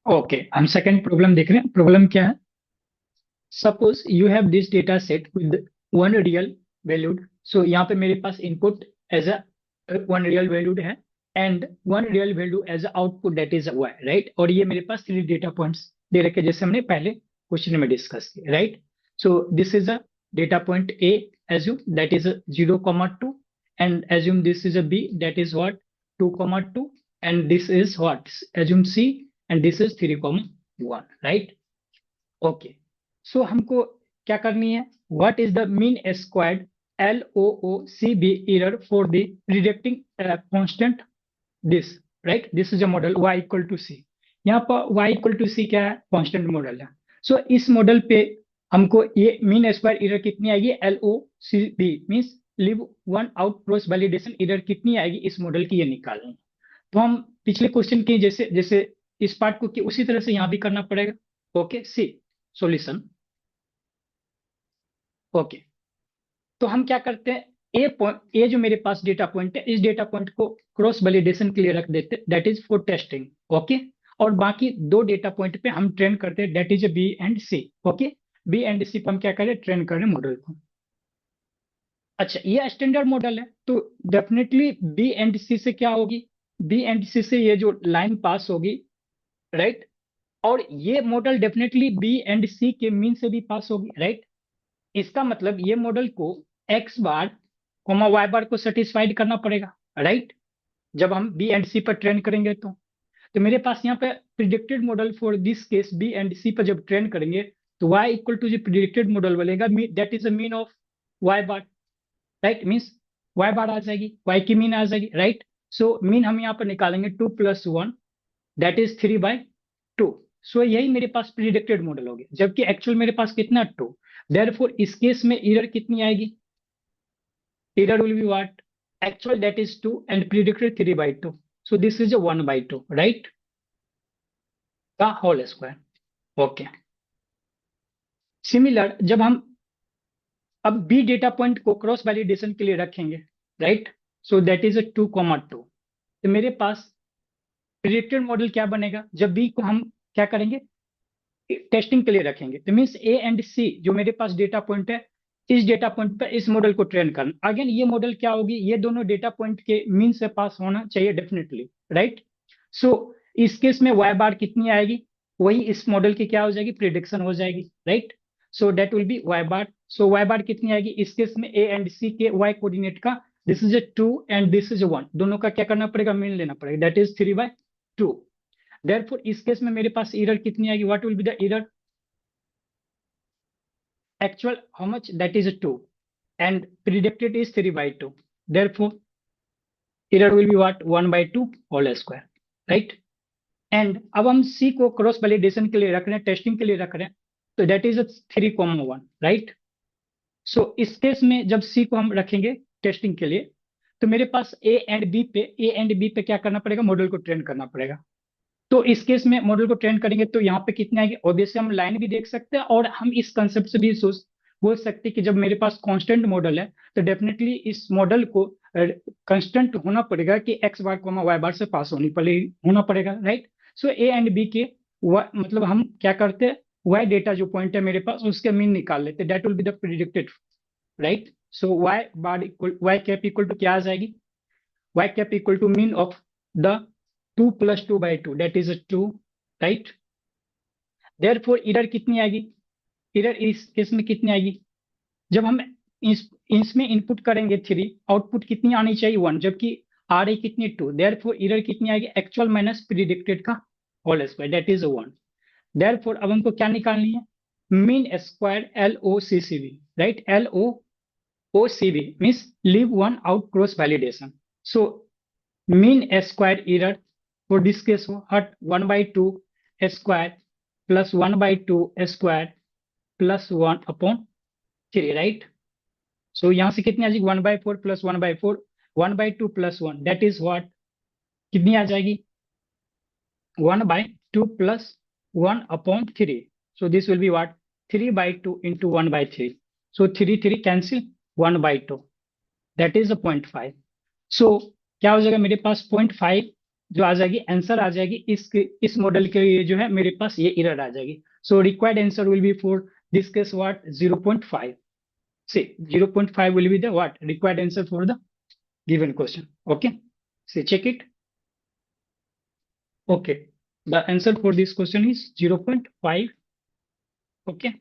Okay, हम second problem देख रहे हैं। प्रॉब्लम क्या है? Suppose you have this data set with one real valued. So यहाँ पे मेरे पास input as a one real valued है and one real value as a output that is y, right. और ये मेरे पास थ्री डेटा पॉइंट्स दे रखे जैसे हमने पहले क्वेश्चन में डिस्कस किया, right. So this is a data point A, assume that is a 0, 2, and assume this is a b, that is what, 2, 2, and this is what, assume c, and this is 3, 1, right? Okay, so हमको क्या करनी है? What is the mean squared L O O C B error for the predicting constant this, right. This is a model y equal to C. यहाँ पर y equal to सी क्या है? Constant model है। सो इस मॉडल पे हमको ये mean square error कितनी आएगी? L O C B means leave one out cross validation error कितनी आएगी इस मॉडल की, ये निकालनी है। तो हम पिछले क्वेश्चन के जैसे जैसे इस पार्ट को उसी तरह से यहाँ भी करना पड़ेगा। ओके, सी सॉल्यूशन। ओके, तो हम क्या करते हैं? ए पॉइंट, ए जो मेरे पास डेटा पॉइंट है, इस डेटा पॉइंट को क्रॉस वैलिडेशन के लिए रख देते, that is for testing. Okay, और बाकी दो डेटा पॉइंट पे हम ट्रेन करते हैं, that is B and C. Okay, B and C पे हम क्या करें? ट्रेन करें मॉडल को। अच्छा, ये स्टैंडर्ड मॉडल है तो डेफिनेटली बी एंड सी से क्या होगी? बी एंड सी से ये जो लाइन पास होगी, राइट। और ये model definitely be and C के मीन से भी पास होगी, राइट। इसका मतलब ये मॉडल को एक्स बार कोमा वाई बार को सेटिस्फाइड करना पड़ेगा, राइट। जब हम बी एंड सी पर ट्रेन करेंगे तो मेरे पास यहाँ पे predicted model for this case B and C पर जब ट्रेन करेंगे तो y इक्वल टू जो प्रिडिक्टेड मॉडल बनेगा that is the mean of y bar, right. Means y bar आ जाएगी, y की मीन आ जाएगी, राइट। सो मीन हम यहाँ पर निकालेंगे 2 + 1, दैट इज 3/2। सो यही मेरे पास प्रिडिक्टेड मॉडल हो गया, जबकि एक्चुअल मेरे पास कितना? 2। देयरफॉर इस केस में एरर कितनी आएगी? Error will be what? Actual that is 2 and predicted 3/2. So this is a 1/2, right? The whole square. Okay. Similar, जब हम अब बी डेटा पॉइंट को क्रॉस वैलिडेशन के लिए रखेंगे, right. So that is a 2, 2। तो मेरे पास प्रिडिक्टेड मॉडल क्या बनेगा? जब बी को हम क्या करेंगे? टेस्टिंग के लिए रखेंगे तो मीन्स ए एंड सी जो मेरे पास डेटा पॉइंट है, इस डेटा पॉइंट पर इस मॉडल को ट्रेन करना। अगेन ये मॉडल क्या होगी? ये दोनों डेटा पॉइंट के मीन से पास होना चाहिए डेफिनेटली, राइट। सो इस केस में वाई बार कितनी आएगी? वही इस मॉडल की क्या हो जाएगी? प्रिडिक्शन हो जाएगी, right. So that will be y bar. So Y bar कितनी आएगी इस केस में? ए एंड सी के वाई कोऑर्डिनेट का, this is a 2 and this is a 1, दोनों का क्या करना पड़ेगा? मीन लेना पड़ेगा, दैट इज 3/2। देयरफॉर इस केस में मेरे पास एरर कितनी आएगी? What will be the error? Actual how much? That is 2 and predicted is 3/2. Therefore error will be what? 1/2 whole square, right? And अब हम c को क्रॉस वैलिडेशन के लिए रख रहे हैं, टेस्टिंग के लिए रख रहे हैं, तो दैट इज 3, 1, राइट। सो इस केस में जब c को हम रखेंगे टेस्टिंग के लिए तो मेरे पास ए एंड बी पे क्या करना पड़ेगा? मॉडल को ट्रेन करना पड़ेगा। तो इस केस में मॉडल को ट्रेन करेंगे तो यहाँ पे कितने आएंगे? ऑब्वियसली हम लाइन भी देख सकते हैं और हम इस कंसेप्ट से भी सोच बोल सकते हैं कि जब मेरे पास कांस्टेंट मॉडल है तो डेफिनेटली इस मॉडल को कांस्टेंट होना पड़ेगा कि X bar comma Y bar से पास होना पड़ेगा, right. So A and B के मतलब हम क्या करते हैं? वाई डेटा जो पॉइंट है मेरे पास उसके मीन निकाल लेते हैं, that will be the predicted, right. So Y bar equal Y cap equal to क्या आ जाएगी? y cap equal to mean of the 2 + 2/2, that is a 2, right? Therefore error कितनी आएगी? एरर इस केस में कितनी आएगी? जब हम इसमें इनपुट करेंगे 3, आउटपुट कितनी आनी चाहिए? 1, जबकि आ रही कितनी? 2। देयरफॉर एरर कितनी आएगी? एक्चुअल माइनस प्रिडिक्टेड का whole square, that is 1। Therefore अब हमको क्या निकालनी है? Mean square LOCCV, right. LOCV means leave one out cross validation. So mean square error for this case what? 1/2 square plus 1/2 square plus 1/3, right? So यहाँ से कितनी आ जाएगी? 1/4 plus 1/4, 1/2 plus 1, that is what? कितनी आ जाएगी? 1/2 plus 1/3. So this will be what? 3/2 into 1/3. So 3 cancel, 1/2, that is a 0.5. So क्या हो जाएगा मेरे पास? 0.5 जो आ जाएगी आंसर आ जाएगी इस मॉडल के लिए जो है मेरे पास ये एरर आ जाएगी. So required answer will be for this case what 0.5. See 0.5 will be the what required answer for the given question. Okay, so check it. Okay, the answer for this question is 0.5. Okay.